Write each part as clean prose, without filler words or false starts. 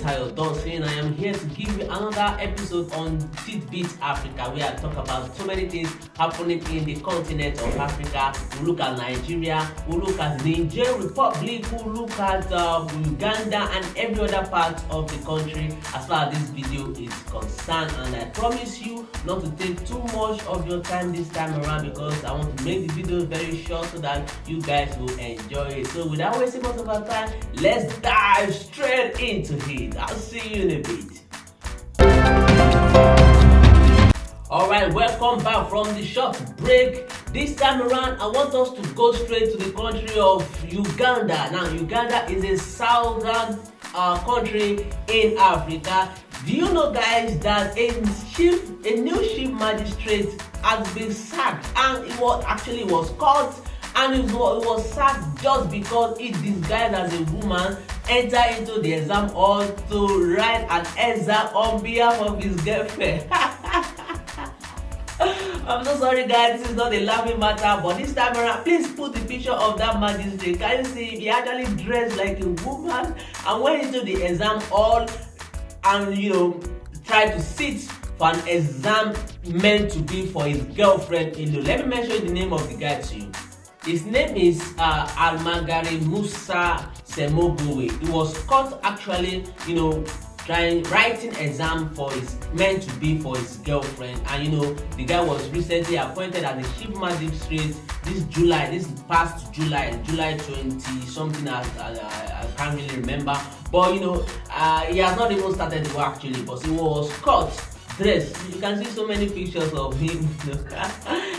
Tayo Dawson. I am here to give you another episode on Tidbit Africa, where I talk about so many things happening in the continent of Africa. We look at Nigeria, we look at Niger Republic, we look at Uganda and every other part of the country as far as this video is concerned. And I promise you not to take too much of your time this time around, because I want to make the video very short so that you guys will enjoy it. So without wasting much of our time, let's dive straight into it. I'll see you in a bit. Alright, welcome back from the short break. This time around, I want us to go straight to the country of Uganda. Now, Uganda is a southern country in Africa. Do you know, guys, that a new chief magistrate has been sacked, and it was caught, and it was sacked just because he disguised as a woman, entered into the exam hall to write an exam on behalf of his girlfriend. I'm so sorry, guys, this is not a laughing matter, but this time around, please put the picture of that magistrate. Can you see he actually dressed like a woman and went into the exam hall and tried to sit for an exam meant to be for his girlfriend. Let me mention the name of the guy to you. His name is Almagari Musa Semogowe. He was caught actually, writing exam for meant to be for his girlfriend, and the guy was recently appointed as a chief magistrate this past July 20 something. I can't really remember, but he has not even started the work actually, but he was caught dressed. You can see so many pictures of him.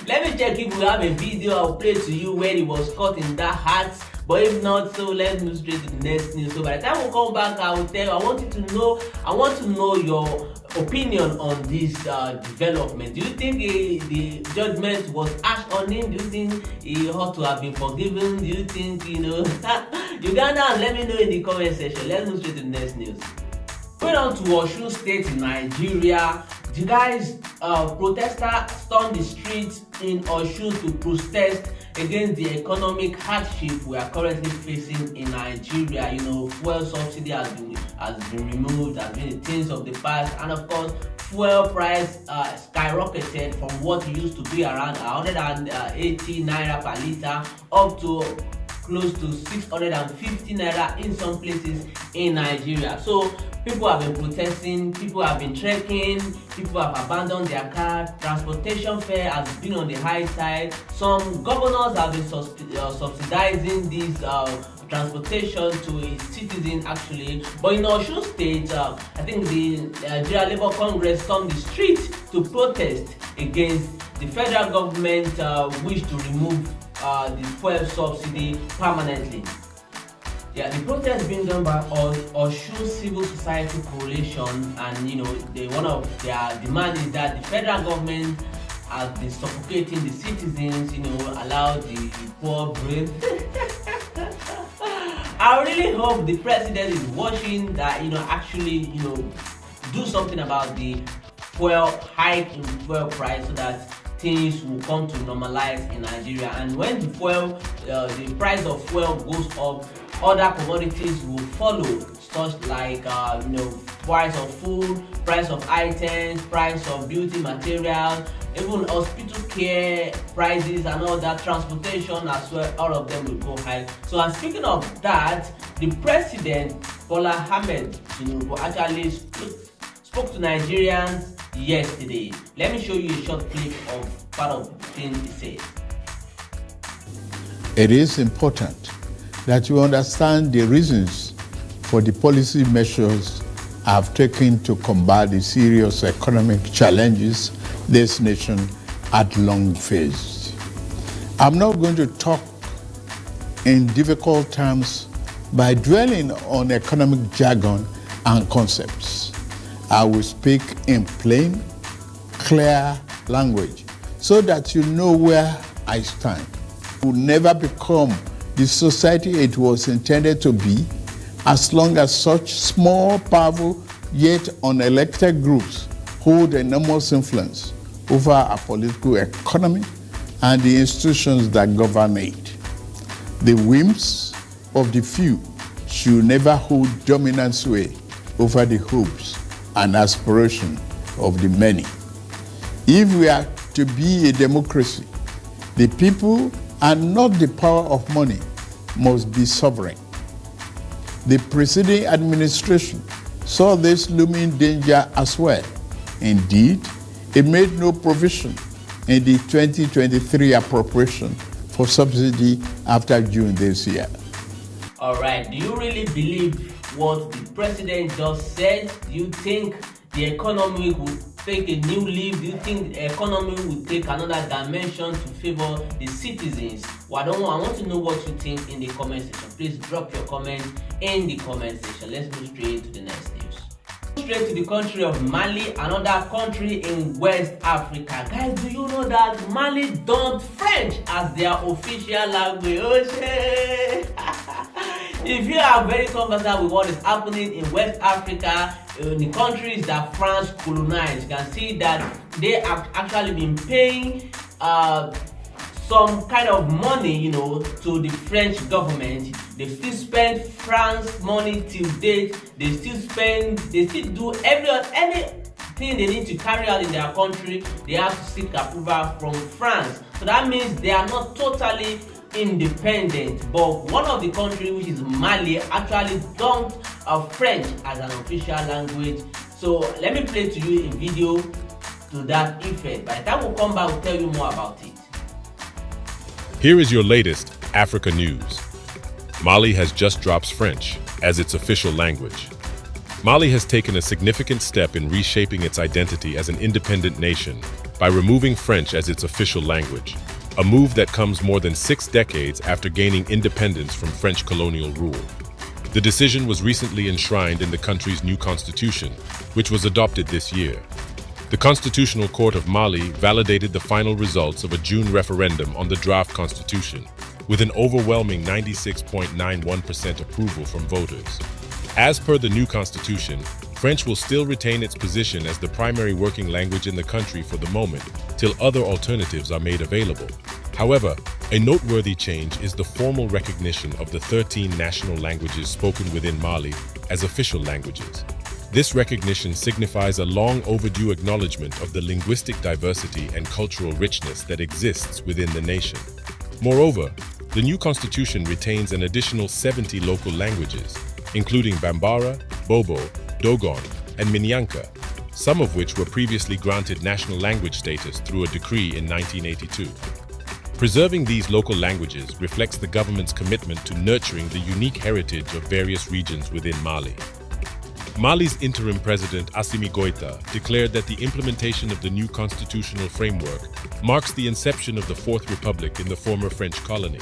Let me check if we have a video. I'll play to you where he was caught in that hat. But if not, so let's move straight to the next news. So by the time we come back, I will tell you, I want to know your opinion on this development. Do you think the judgment was harsh on him? Do you think he ought to have been forgiven? Do you think, Uganda? Let me know in the comment section. Let's move straight to the next news. Going on to Osun State in Nigeria, the guys, protesters stormed the streets in Osun to protest against the economic hardship we are currently facing in Nigeria. Fuel subsidy has been removed, has been a thing of the past, and of course, fuel price skyrocketed from what it used to be around 180 naira per liter up to close to 650 naira in some places in Nigeria. So people have been protesting, people have been trekking, people have abandoned their car, transportation fare has been on the high side. Some governors have been subsidizing this transportation to its citizens actually. But in Osun State, I think the Nigeria Labour Congress stormed the street to protest against the federal government wish to remove the fuel subsidy permanently. Yeah, the protest being done by Osun Civil Society Coalition, and one of their demand is that the federal government has been suffocating the citizens, allow the poor breathe. I really hope the president is watching that, actually, do something about the fuel hike in fuel price so that things will come to normalize in Nigeria. And when the price of fuel goes up, other commodities will follow, such like price of food, price of items, price of beauty materials, even hospital care prices and all that, transportation as well, all of them will go high. So, and speaking of that, the president Bola Ahmed Tinubu actually spoke to Nigerians yesterday. Let me show you a short clip of part of the things he said. It is important that you understand the reasons for the policy measures I've taken to combat the serious economic challenges this nation had long faced. I'm not going to talk in difficult terms by dwelling on economic jargon and concepts. I will speak in plain, clear language so that you know where I stand. It will never become the society it was intended to be as long as such small, powerful, yet unelected groups hold enormous influence over our political economy and the institutions that govern it. The whims of the few should never hold dominant sway over the hopes and aspirations of the many. If we are to be a democracy, the people and not the power of money must be sovereign. The preceding administration saw this looming danger as well. Indeed, it made no provision in the 2023 appropriation for subsidy after June this year. All right, do you really believe what the president just said? Do you think the economy will take a new leaf? Do you think the economy will take another dimension to favor the citizens? Well, I want to know what you think in the comment section. Please drop your comment in the comment section. Let's move straight to the next news. Straight to the country of Mali, another country in West Africa. Guys, do you know that Mali dumped French as their official language? Oh shit! If you are very conversant with what is happening in West Africa, in the countries that France colonized, you can see that they have actually been paying some kind of money, to the French government. They still spend France money till date. They still do anything they need to carry out in their country. They have to seek approval from France. So that means they are not totally independent, but one of the countries, which is Mali, actually dumped French as an official language. So let me play to you a video to that effect. By the time we come back, we'll tell you more about it. Here is your latest Africa news. Mali has just dropped French as its official language. Mali has taken a significant step in reshaping its identity as an independent nation by removing French as its official language, a move that comes more than 6 decades after gaining independence from French colonial rule. The decision was recently enshrined in the country's new constitution, which was adopted this year. The Constitutional Court of Mali validated the final results of a June referendum on the draft constitution, with an overwhelming 96.91% approval from voters. As per the new constitution, French will still retain its position as the primary working language in the country for the moment, till other alternatives are made available. However, a noteworthy change is the formal recognition of the 13 national languages spoken within Mali as official languages. This recognition signifies a long overdue acknowledgement of the linguistic diversity and cultural richness that exists within the nation. Moreover, the new constitution retains an additional 70 local languages, including Bambara, Bobo, Dogon, and Minyanka, some of which were previously granted national language status through a decree in 1982. Preserving these local languages reflects the government's commitment to nurturing the unique heritage of various regions within Mali. Mali's interim president Assimi Goïta declared that the implementation of the new constitutional framework marks the inception of the Fourth Republic in the former French colony.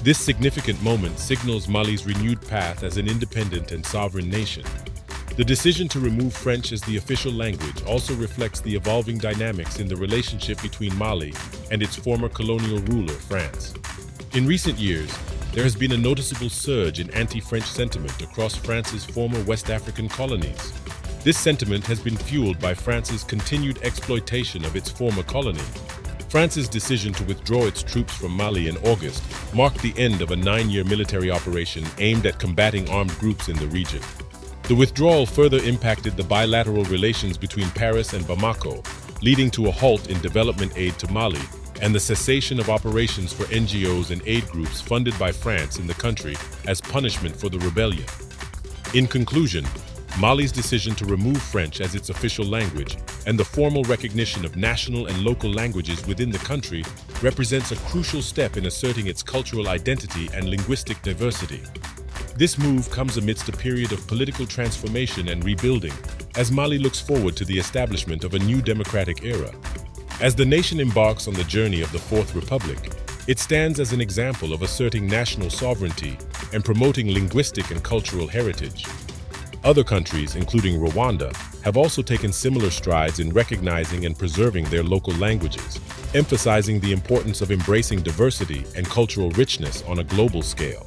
This significant moment signals Mali's renewed path as an independent and sovereign nation. The decision to remove French as the official language also reflects the evolving dynamics in the relationship between Mali and its former colonial ruler, France. In recent years, there has been a noticeable surge in anti-French sentiment across France's former West African colonies. This sentiment has been fueled by France's continued exploitation of its former colony. France's decision to withdraw its troops from Mali in August marked the end of a 9-year military operation aimed at combating armed groups in the region. The withdrawal further impacted the bilateral relations between Paris and Bamako, leading to a halt in development aid to Mali and the cessation of operations for NGOs and aid groups funded by France in the country as punishment for the rebellion. In conclusion, Mali's decision to remove French as its official language and the formal recognition of national and local languages within the country represents a crucial step in asserting its cultural identity and linguistic diversity. This move comes amidst a period of political transformation and rebuilding, as Mali looks forward to the establishment of a new democratic era. As the nation embarks on the journey of the Fourth Republic, it stands as an example of asserting national sovereignty and promoting linguistic and cultural heritage. Other countries, including Rwanda, have also taken similar strides in recognizing and preserving their local languages, emphasizing the importance of embracing diversity and cultural richness on a global scale.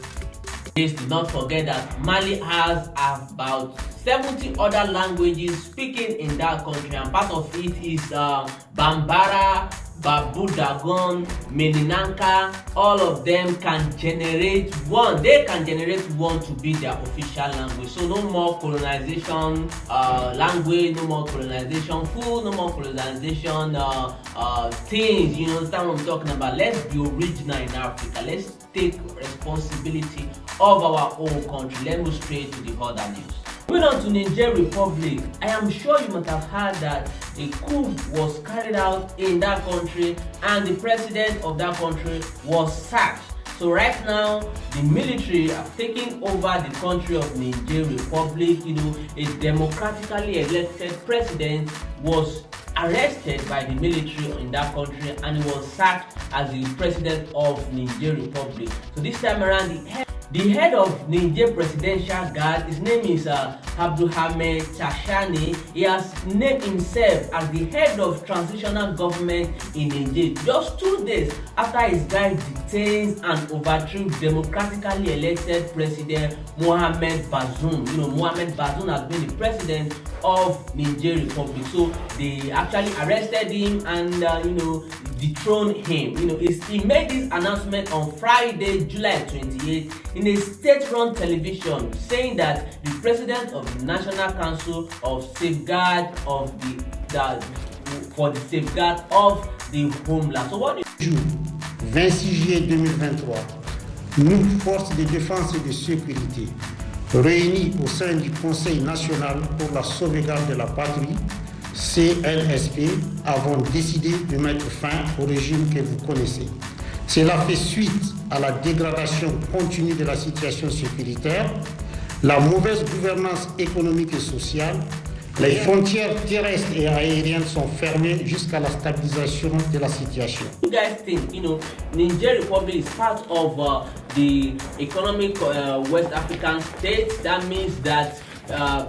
Please do not forget that Mali has about 70 other languages speaking in that country, and part of it is Bambara, Babu Dagon, Meninanka, all of them can generate one. They can generate one to be their official language. So no more colonization language, no more colonization food, no more colonization things. You understand what I'm talking about? Let's be original in Africa. Let's take responsibility of our own country. Let's move straight to the other news. Moving on to Niger Republic, I am sure you must have heard that a coup was carried out in that country and the president of that country was sacked. So right now, the military have taken over the country of Niger Republic. A democratically elected president was arrested by the military in that country and he was sacked as the president of Niger Republic. So this time around, the head of Niger Presidential Guard, his name is Abdulhamid Tashani. He has named himself as the head of transitional government in Niger just 2 days after his guy detains and overthrew democratically elected President Mohamed Bazoum. Mohamed Bazoum has been the president of Niger Republic. So they actually arrested him and dethroned him. He made this announcement on Friday, July 28th in a state-run television, saying that the president of the National Council of Safeguard of for the safeguard of the homeland. So what do you 26 juillet 2023, nous, forces de défense et de sécurité, réunis au sein du Conseil national pour la sauvegarde de la patrie, CNSP, avons décidé de mettre fin au régime que vous connaissez. Cela fait suite à la dégradation continue de la situation sécuritaire, la mauvaise gouvernance économique et sociale. Les frontières terrestres et aériennes sont fermées jusqu'à la stabilisation de la situation. You guys think, Niger Republic is part of the economic West African states? That means that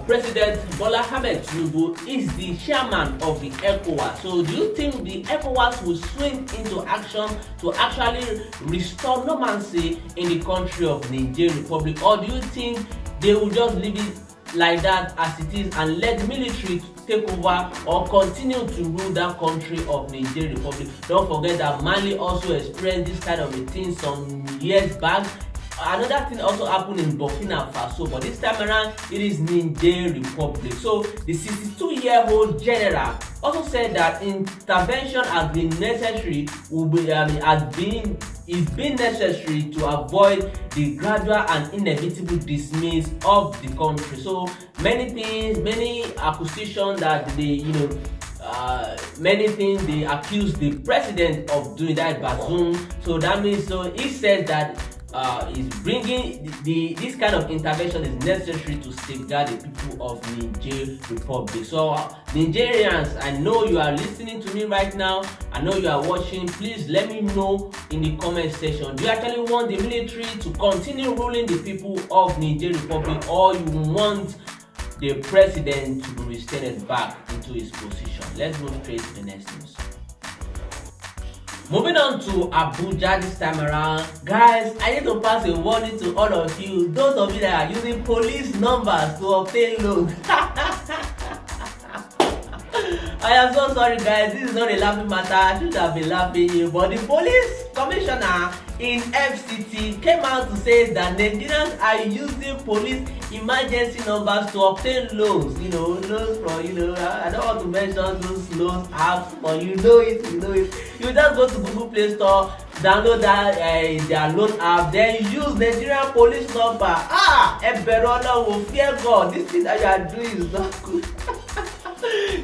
President Bola Ahmed Tinubu is the chairman of the ECOWAS. So do you think the ECOWAS will swing into action to actually restore normalcy in the country of Niger Republic? Or do you think they will just leave it like that as it is and let the military take over or continue to rule that country of Niger Republic? Don't forget that Mali also experienced this kind of a thing some years back. Another thing also happened in Burkina Faso, but this time around it is Niger Republic. So the 62-year-old general also said that intervention has been necessary, is being necessary to avoid the gradual and inevitable dismiss of the country. So many things, many accusations that many things they accuse the president of doing, that Bazoum. So that means, so he says that is bringing this kind of intervention is necessary to safeguard the people of Niger Republic. So Nigerians, I know you are listening to me right now, I know you are watching. Please let me know in the comment section, do you actually want the military to continue ruling the people of Niger Republic, or you want the president to be reinstated back into his position? Let's go straight to the next news. Moving on to Abuja this time around, guys, I need to pass a warning to all of you, those of you that are using police numbers to obtain loans. I am so sorry, guys, this is not a laughing matter. I should have been laughing here, but the police commissioner in FCT came out to say that Nigerians are using police emergency numbers to obtain loans. Loans from, I don't want to mention those loans apps, but you know it. You just go to Google Play Store, download that their loan app, then use Nigerian police number. Eberola will fear God. This thing that you are doing is not good.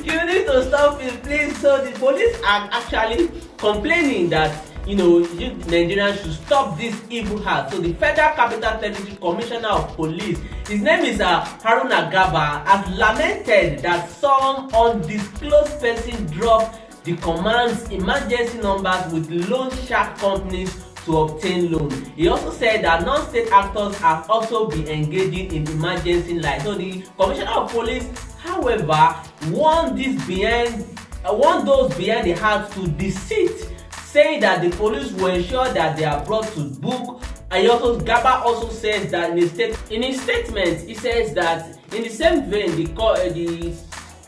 You need to stop it, please. So the police are actually complaining that Nigerians should stop this evil act. So the Federal Capital Territory Commissioner of Police, his name is Haruna Gaba, has lamented that some undisclosed person dropped the command's emergency numbers with loan shark companies to obtain loans. He also said that non-state actors have also been engaging in emergency line. So the Commissioner of Police, however, warned those behind the act to deceit, saying that the police will ensure that they are brought to book. And Gaba also says that in his statement, he says that in the same vein, the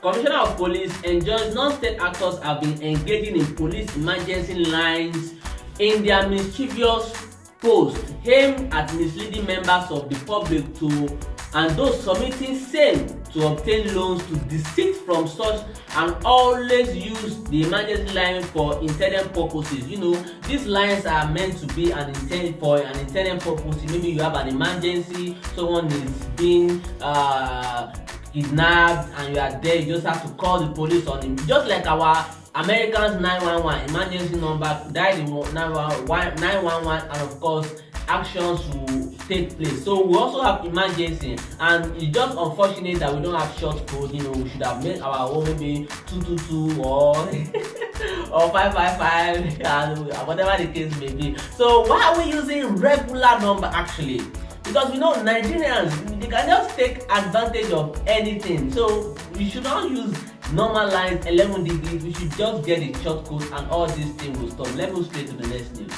Commissioner of Police enjoins non-state actors have been engaging in police emergency lines in their mischievous posts aimed at misleading members of the public and those submitting same to obtain loans to desist from such, and always use the emergency line for intended purposes. You know, these lines are meant to be for an intended purpose. Maybe you have an emergency, someone is being kidnapped, and you are there. You just have to call the police on him, just like our Americans 911 emergency number, dial the 911, and of course actions will take place. So we also have emergency, and it's just unfortunate that we don't have short code. You know, we should have made our own maybe 222 or or 555 and whatever the case may be. So why are we using regular number actually? Because we know Nigerians, they can just take advantage of anything. So we should not use normal lines 11 degrees. We should just get a short code and all these things will stop. Let's go straight to the next news.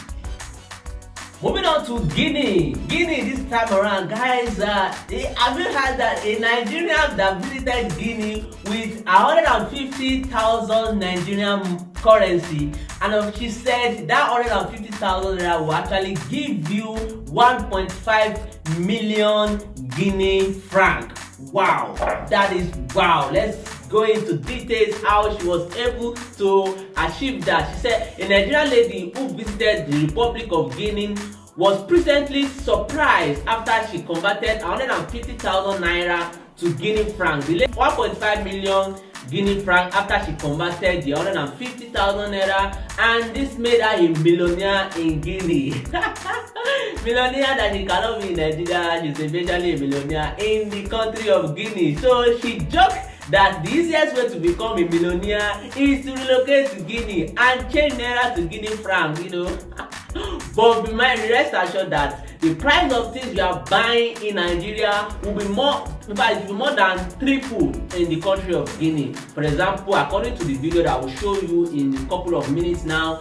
Moving on to Guinea. Guinea this time around, guys, have you heard that a Nigerian that visited Guinea with 150,000 Nigerian currency, and she said that 150,000 naira will actually give you 1.5 million Guinea franc. Wow, that is wow. Let's go into details how she was able to achieve that. She said a Nigerian lady who visited the Republic of Guinea was presently surprised after she converted 150,000 naira to Guinea franc. The lady 1.5 million Guinea franc after she converted the 150,000 naira, and this made her a millionaire in Guinea. Millionaire that she cannot be in Nigeria, she's eventually a millionaire in the country of Guinea. So she joked that the easiest way to become a millionaire is to relocate to Guinea and change naira to Guinea franc, you know. But be rest assured that the price of things you are buying in Nigeria will be more, in fact, it will be more than triple in the country of Guinea. For example, according to the video that I will show you in a couple of minutes now,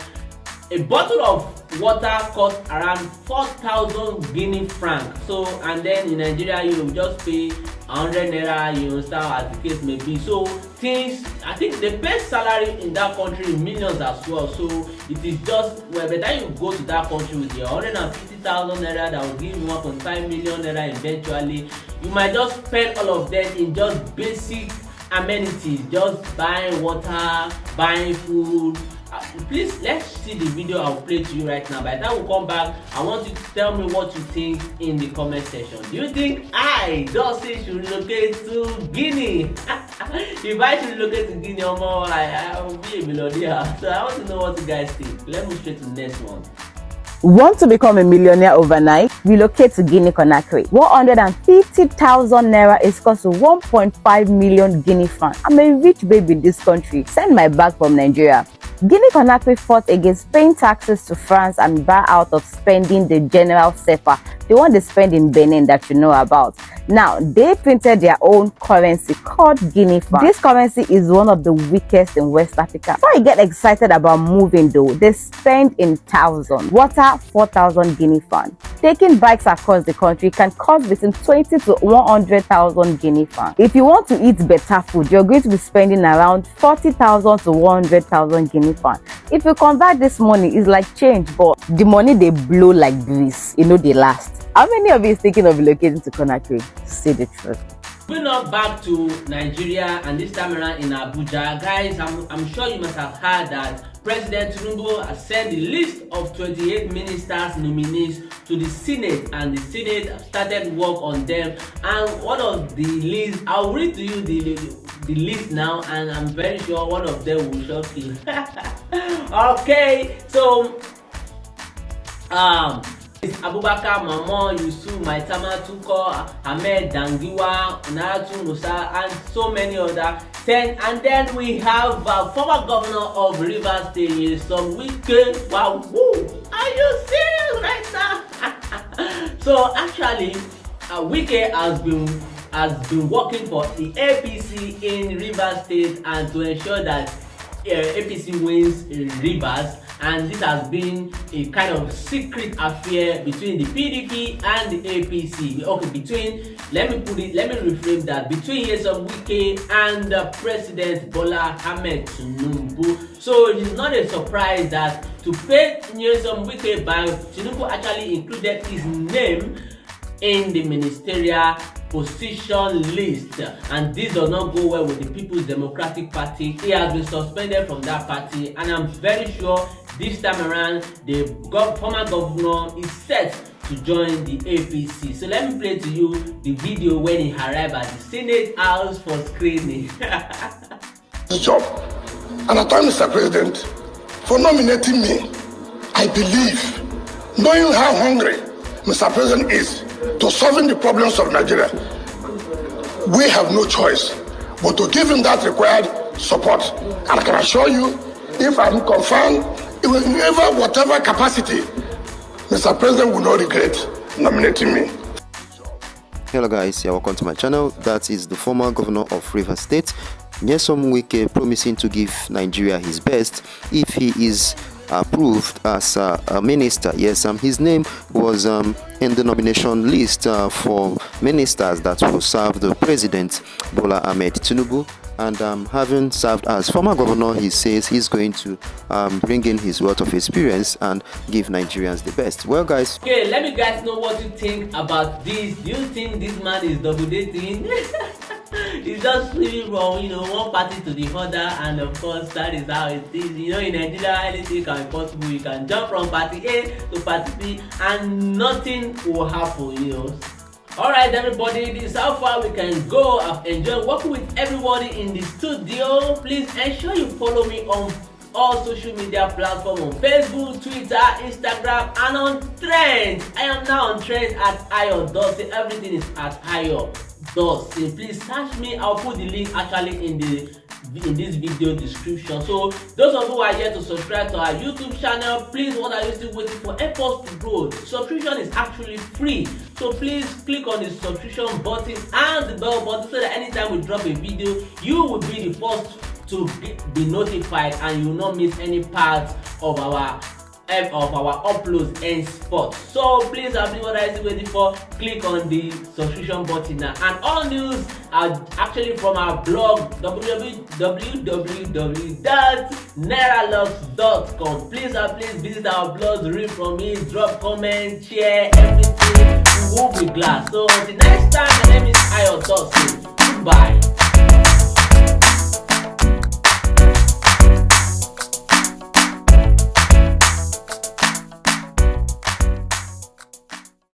a bottle of water costs around 4,000 Guinea franc. So, and then in Nigeria, you will just pay 100 naira, you understand, as the case may be. So things, I think the best salary in that country is millions as well. So it is just, well, by the time you go to that country with your 150,000 naira that will give you 1.5 million naira eventually, you might just spend all of them in just basic amenities, just buying water, buying food. Please, let's see the video I'll play to you right now. By the time we come back, I want you to tell me what you think in the comment section. Do you think I, Dossie, should relocate to Guinea? If I should relocate to Guinea or more, I will be a millionaire. So I want to know what you guys think. Let's move straight to the next one. Want to become a millionaire overnight? Relocate to Guinea-Conakry. 150,000 naira is cost to 1.5 million Guinea franc. I'm a rich baby in this country. Send my bag from Nigeria. Guinea-Conakry fought against paying taxes to France and bar out of spending the general CFA, the one they spend in Benin that you know about. Now, they printed their own currency called Guinea franc. This currency is one of the weakest in West Africa. Before you get excited about moving though, they spend in thousands. Water, 4,000 Guinea franc. Taking bikes across the country can cost between 20 to 100,000 Guinea franc. If you want to eat better food, you're going to be spending around 40,000 to 100,000 Guinea franc. If you convert this money, it's like change, but the money they blow like breeze, you know, they last. How many of you is thinking of relocating to Conakry? Say the truth. Moving on back to Nigeria, and this time around in Abuja, guys, I'm sure you must have heard that President Tinubu has sent the list of 28 ministers nominees to the Senate, and the Senate started work on them. And one of the lists, I'll read to you the list now, and I'm very sure one of them will shock you. Okay, so Abubakar Mamo, Yusuf Maitama Tuko, Ahmed Dangiwa, Naratu Musa, and so many others. And then we have former governor of Rivers State, some wicked. Wow, woo, are you serious right now? So actually, Wike has been working for the APC in Rivers State and to ensure that APC wins in Rivers. and this has been a kind of secret affair between the PDP and the APC. Okay, let me reframe that, between Nyesom Wike and President Bola Ahmed Tinubu. So it is not a surprise that to pay Nyesom Wike back, Tinubu actually included his name in the ministerial position list, and this does not go well with the People's Democratic Party. He has been suspended from that party, and I'm very sure this time around the former governor is set to join the APC. So let me play to you the video when he arrived at the Senate House for screening. Job, and I thank Mr. President for nominating me. I believe, knowing how hungry Mr. President is to solving the problems of Nigeria, we have no choice but to give him that required support. And I can assure you, if I'm confirmed, in whatever capacity, Mr. President will not regret nominating me. Hello guys, welcome to my channel. That is the former governor of Rivers State, Nyesom Wike, promising to give Nigeria his best if he is approved as a minister. Yes, his name was in the nomination list for ministers that will serve the president Bola Ahmed Tinubu. And having served as former governor, he says he's going to bring in his wealth of experience and give Nigerians the best. Well guys, okay, let me guys know what you think about this. Do you think this man is double dating? He's just swinging from one party to the other, and of course that is how it is. In Nigeria, anything can be possible. You can jump from party A to party B and nothing will happen. Alright everybody, this is how far we can go. I've enjoyed working with everybody in the studio. Please ensure you follow me on all social media platforms, on Facebook, Twitter, Instagram, and on Trends. I am now on Trends at Ayo.C. Everything is at Ayo.C. Please search me. I'll put the link actually in this video description. So those of you who are here to subscribe to our YouTube channel, please, what are you still waiting for? Help us to grow. Subscription is actually free, so please click on the subscription button and the bell button so that anytime we drop a video, you will be the first to be notified and you will not miss any part of our uploads henceforth. So please, what are you still waiting for? Click on the subscription button now. And all news are actually from our blog, www.nairalogs.com. Please visit our blog, read from it, drop comments, share everything. We will be glad. So until next time, my name is Ayo. Goodbye.